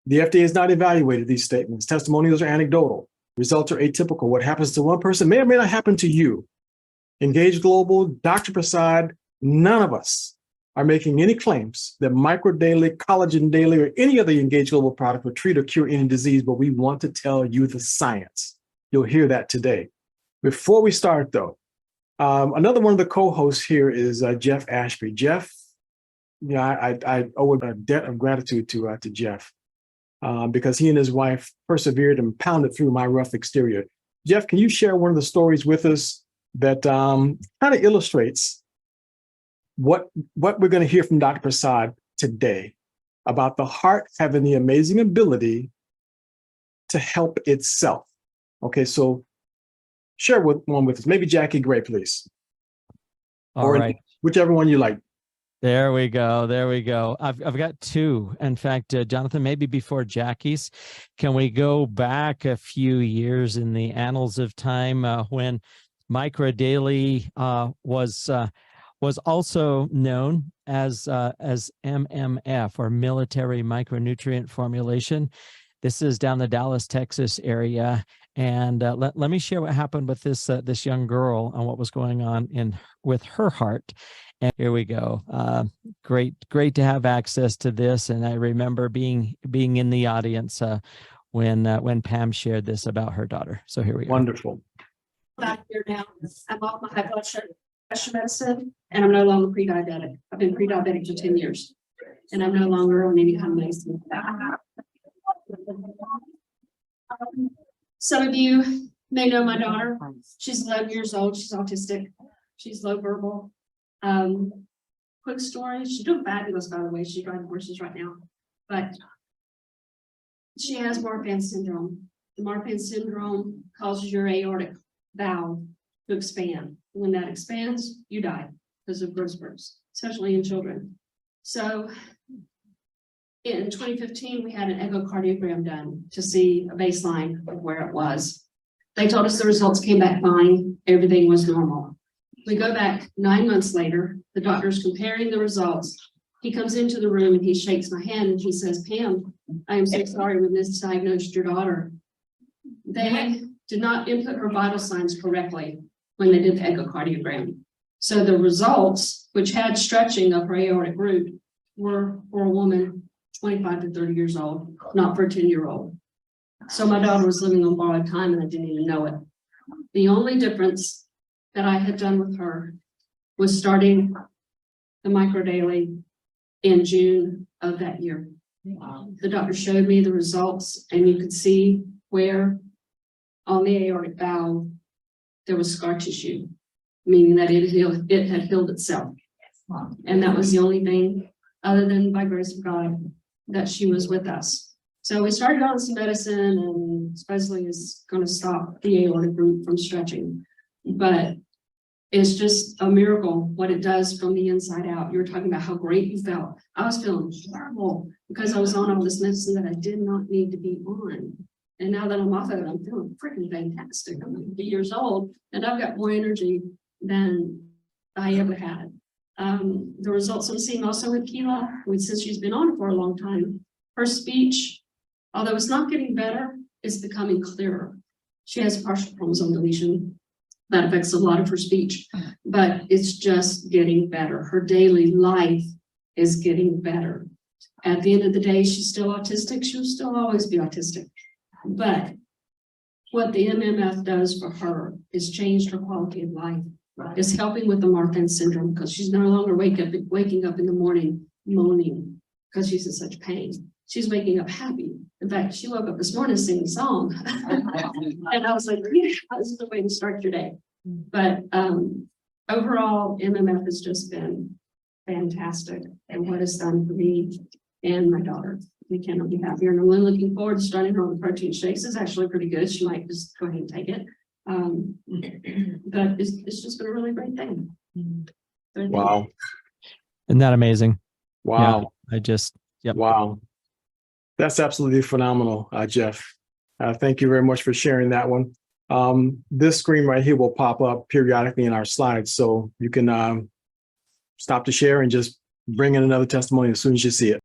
The FDA has not evaluated these statements. Testimonials are anecdotal. Results are atypical. What happens to one person may or may not happen to you. Engage Global, Dr. Prasad, none of us are making any claims that MicroDaily, Collagen Daily, or any other Engage Global product will treat or cure any disease, but we want to tell you the science. You'll hear that today. Before we start, though, another one of the co-hosts here is Jeff Ashby. Jeff, I owe a debt of gratitude to Jeff because he and his wife persevered and pounded through my rough exterior. Jeff, can you share one of the stories with us that kind of illustrates what we're going to hear from Dr. Prasad today about the heart having the amazing ability to help itself? Okay, so share one with us. Maybe Jackie Gray, please. All right. Whichever one you like. There we go. There we go. I've got two. In fact, Jonathan, maybe before Jackie's, can we go back a few years in the annals of time when MicroDaily was also known as MMF, or military micronutrient formulation. This is down the Dallas, Texas area. And let me share what happened with this young girl and what was going on with her heart. And here we go. Great to have access to this. And I remember being in the audience when Pam shared this about her daughter. So here we go. Wonderful. Back here now, I'm off my high blood pressure medicine, and I'm no longer pre-diabetic. I've been pre-diabetic for 10 years, and I'm no longer on any kind of medicine. Some of you may know my daughter. She's 11 years old. She's autistic. She's low verbal. Quick story. She's doing fabulous, by the way. She's riding horses right now, but she has Marfan syndrome. The Marfan syndrome causes your aortic valve to expand. When that expands, you die because of growth spurts, especially in children. So in 2015, we had an echocardiogram done to see a baseline of where it was. They told us the results came back fine. Everything was normal. We go back 9 months later, the doctor's comparing the results. He comes into the room and he shakes my hand and he says, "Pam, I am so sorry we misdiagnosed your daughter. They did not input her vital signs correctly when they did the echocardiogram. So the results, which had stretching of her aortic root, were for a woman 25 to 30 years old, not for a 10-year-old. So my daughter was living on borrowed time and I didn't even know it. The only difference that I had done with her was starting the MicroDaily in June of that year. The doctor showed me the results, and you could see where on the aortic valve there was scar tissue, meaning that it had healed itself. And that was the only thing, other than by grace of God, that she was with us. So we started on some medicine, and supposedly is going to stop the aortic root from stretching. But it's just a miracle what it does from the inside out. You were talking about how great you felt. I was feeling horrible because I was on all this medicine that I did not need to be on. And now that I'm off of it, I'm feeling freaking fantastic. I'm 50 years old, and I've got more energy than I ever had. The results I'm seeing also with Keela, since she's been on it for a long time, her speech, although it's not getting better, it's becoming clearer. She has partial chromosome deletion. That affects a lot of her speech, but it's just getting better. Her daily life is getting better. At the end of the day, she's still autistic. She'll still always be autistic. But what the MMF does for her is changed her quality of life. It's helping with the Marfan syndrome because she's no longer waking up in the morning moaning because she's in such pain. She's waking up happy. In fact, she woke up this morning singing a song. And I was like, yeah, this is the way to start your day. But overall, MMF has just been fantastic, and what it's done for me and my daughter. We cannot be happier. And I'm really looking forward to starting her on the protein shakes. It's actually pretty good. She might just go ahead and take it. But it's just been a really great thing. Wow. Isn't that amazing? Wow. Yeah, yep. Wow. That's absolutely phenomenal, Jeff. Thank you very much for sharing that one. This screen right here will pop up periodically in our slides, so you can stop to share and just bring in another testimony as soon as you see it.